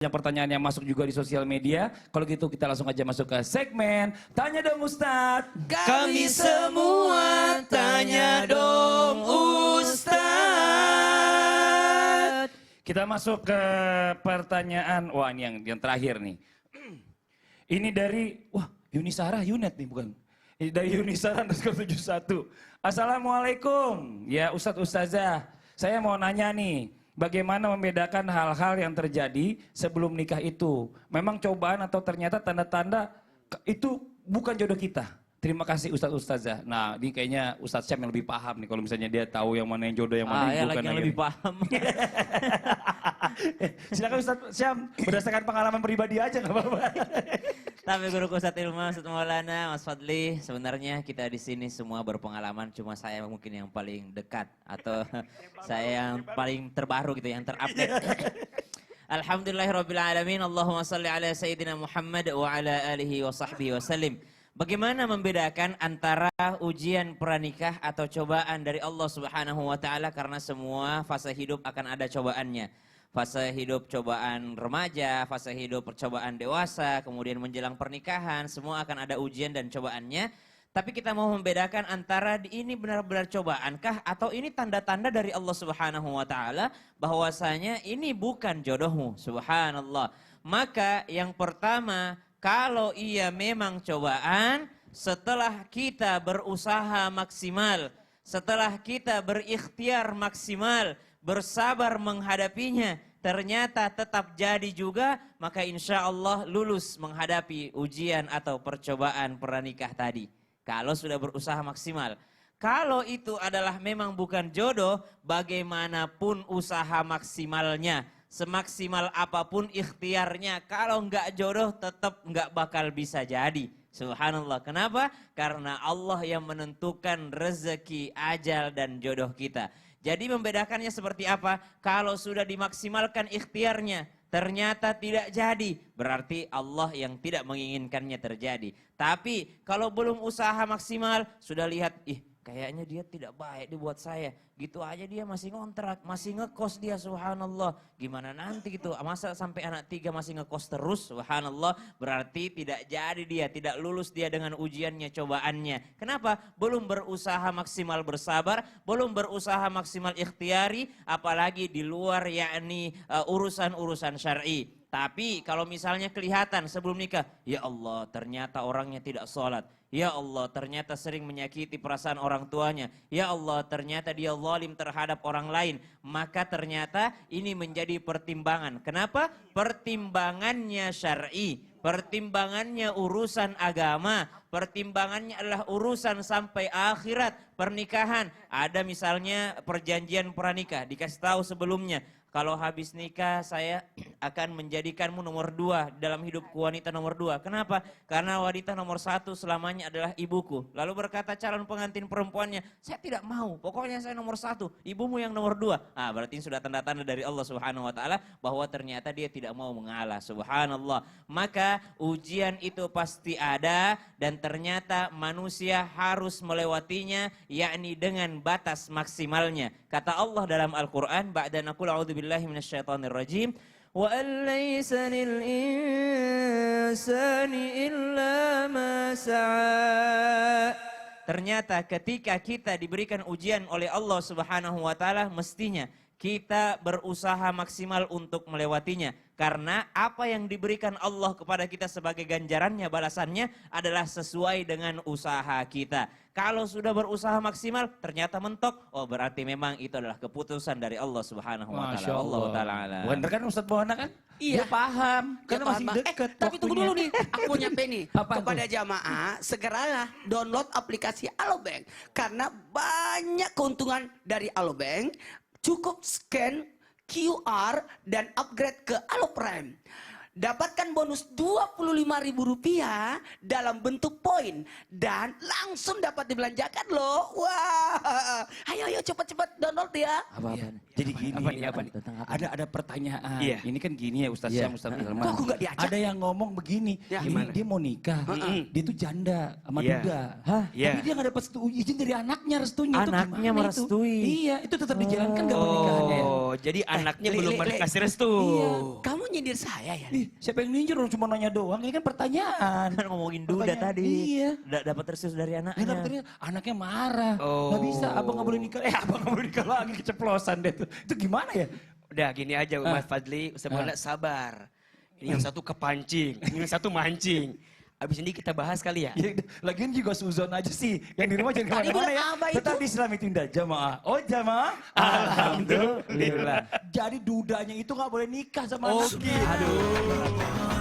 Yang pertanyaan yang masuk juga di sosial media. Kalau gitu kita langsung aja masuk ke segmen Tanya Dong Ustadz. Kami semua tanya dong Ustadz. Kita masuk ke pertanyaan, wah ini yang terakhir nih. Ini dari, Yunisara Yunet nih bukan. Ini dari Yunisara _71. Assalamualaikum, ya Ustadz Ustazah. Saya mau nanya nih. Bagaimana membedakan hal-hal yang terjadi sebelum nikah itu? Memang cobaan atau ternyata tanda-tanda itu bukan jodoh kita? Terima kasih Ustadz Ustazah. Nah ini kayaknya Ustadz Syam yang lebih paham nih kalau misalnya dia tahu yang mana yang jodoh, yang mana yang bukan. Yang lebih paham. Silakan Ustadz Syam, berdasarkan pengalaman pribadi aja nggak apa-apa. Tapi Guru Ustadz Ilmu, Ustadz Maulana, Mas Fadli, sebenarnya kita di sini semua berpengalaman, cuma saya mungkin yang paling dekat atau saya yang paling terbaru gitu, yang terupdate. Alhamdulillahirrabbilalamin, Allahumma salli ala Sayyidina Muhammad wa ala alihi wa sahbihi wa salim. Bagaimana membedakan antara ujian pranikah atau cobaan dari Allah Subhanahu wa Ta'ala, karena semua fase hidup akan ada cobaannya. Fase hidup cobaan remaja, fase hidup percobaan dewasa, kemudian menjelang pernikahan, semua akan ada ujian dan cobaannya. Tapi kita mau membedakan antara ini benar-benar cobaankah atau ini tanda-tanda dari Allah Subhanahu wa Ta'ala bahwasanya ini bukan jodohmu, subhanallah. Maka yang pertama, kalau ia memang cobaan, setelah kita berusaha maksimal, setelah kita berikhtiar maksimal, bersabar menghadapinya, ternyata tetap jadi juga, maka insya Allah lulus menghadapi ujian atau percobaan pernikah tadi. Kalau sudah berusaha maksimal. Kalau itu adalah memang bukan jodoh, bagaimanapun usaha maksimalnya, semaksimal apapun ikhtiarnya, kalau enggak jodoh tetap enggak bakal bisa jadi. Subhanallah. Kenapa? Karena Allah yang menentukan rezeki, ajal dan jodoh kita. Jadi membedakannya seperti apa? Kalau sudah dimaksimalkan ikhtiarnya, ternyata tidak jadi, berarti Allah yang tidak menginginkannya terjadi. Tapi kalau belum usaha maksimal, sudah lihat, kayaknya dia tidak baik dibuat saya. Gitu aja dia masih ngontrak, masih ngekos dia, subhanallah. Gimana nanti gitu, masa sampai anak 3 masih ngekos terus, subhanallah. Berarti tidak jadi dia, tidak lulus dia dengan ujiannya, cobaannya. Kenapa? Belum berusaha maksimal bersabar, belum berusaha maksimal ikhtiari, apalagi di luar yakni urusan-urusan syar'i. Tapi kalau misalnya kelihatan sebelum nikah, ya Allah ternyata orangnya tidak sholat. Ya Allah ternyata sering menyakiti perasaan orang tuanya. Ya Allah ternyata dia zalim terhadap orang lain. Maka ternyata ini menjadi pertimbangan. Kenapa? Pertimbangannya syar'i. Pertimbangannya urusan agama. Pertimbangannya adalah urusan sampai akhirat pernikahan. Ada misalnya perjanjian pranikah, dikasih tahu sebelumnya. Kalau habis nikah saya akan menjadikanmu nomor 2 dalam hidupku, wanita nomor 2. Kenapa? Karena wanita nomor 1 selamanya adalah ibuku. Lalu berkata calon pengantin perempuannya, saya tidak mau, pokoknya saya nomor 1, ibumu yang nomor 2. Berarti sudah tanda-tanda dari Allah Subhanahu wa Ta'ala bahwa ternyata dia tidak mau mengalah, subhanallah. Maka ujian itu pasti ada dan ternyata manusia harus melewatinya, yakni dengan batas maksimalnya. Kata Allah dalam Al-Quran, ba'da naqul a'udzubillahi minasyaitonirrajim, wa an laysa lil insani illa ma sa'a. Ternyata ketika kita diberikan ujian oleh Allah Subhanahu wa Ta'ala, mestinya kita berusaha maksimal untuk melewatinya. Karena apa yang diberikan Allah kepada kita sebagai ganjarannya, balasannya adalah sesuai dengan usaha kita. Kalau sudah berusaha maksimal ternyata mentok, berarti memang itu adalah keputusan dari Allah Subhanahu wa Ta'ala. Allah Ta'ala. Bener kan Ustadz Maulana kan? Iya. Dia paham, karena masih dekat. Tapi tunggu dulu nih, aku nyampe nih. Apaan Kepada jamaah, segeralah download aplikasi Alobank. Karena banyak keuntungan dari Alobank. Cukup scan QR dan upgrade ke Aloprime. Dapatkan bonus Rp25.000 dalam bentuk poin dan langsung dapat dibelanjakan loh. Wah, ayo cepat-cepat download ya. Apa-apa? Jadi gini, ada pertanyaan. Iya. Ini kan gini ya Ustadz Syam, Ustadz Hilman. Kok aku nggak diajak? Ada yang ngomong begini, Ya, ini gimana? dia mau nikah, dia tuh janda sama Iya. duda. Iya. Tapi dia nggak dapat izin dari anaknya, restunya. Itu Anaknya gimana merestui. Itu? Iya, itu tetap dijalankan nggak pernikahannya? Jadi anaknya belum Le. kasih restu. Iya, kamu nyindir saya ya? Ih, siapa yang ninjur? Orang cuma nanya doang, ini kan pertanyaan. Kan ngomongin duda Pertanyaan, tadi. Iya. Dapat restu dari Ya, anaknya. dapetnya anaknya marah. Oh. Nggak bisa, abang nggak boleh nikah. Abang nggak boleh nikah lagi, keceplosan deh tuh. Itu gimana ya? Udah gini aja Mas Fadli, Ustaz Maulana sabar. Ini yang satu kepancing, ini yang satu mancing. Abis ini kita bahas kali ya. Ya, lagian juga suzon aja sih. Yang di rumah jangan Tadi kemana-mana bilang ya. apa itu? Tetap di Islami Tindak jamaah. Oh jamaah? Alhamdulillah. Jadi dudanya itu nggak boleh nikah sama Oh, anaknya. gitu. Aduh.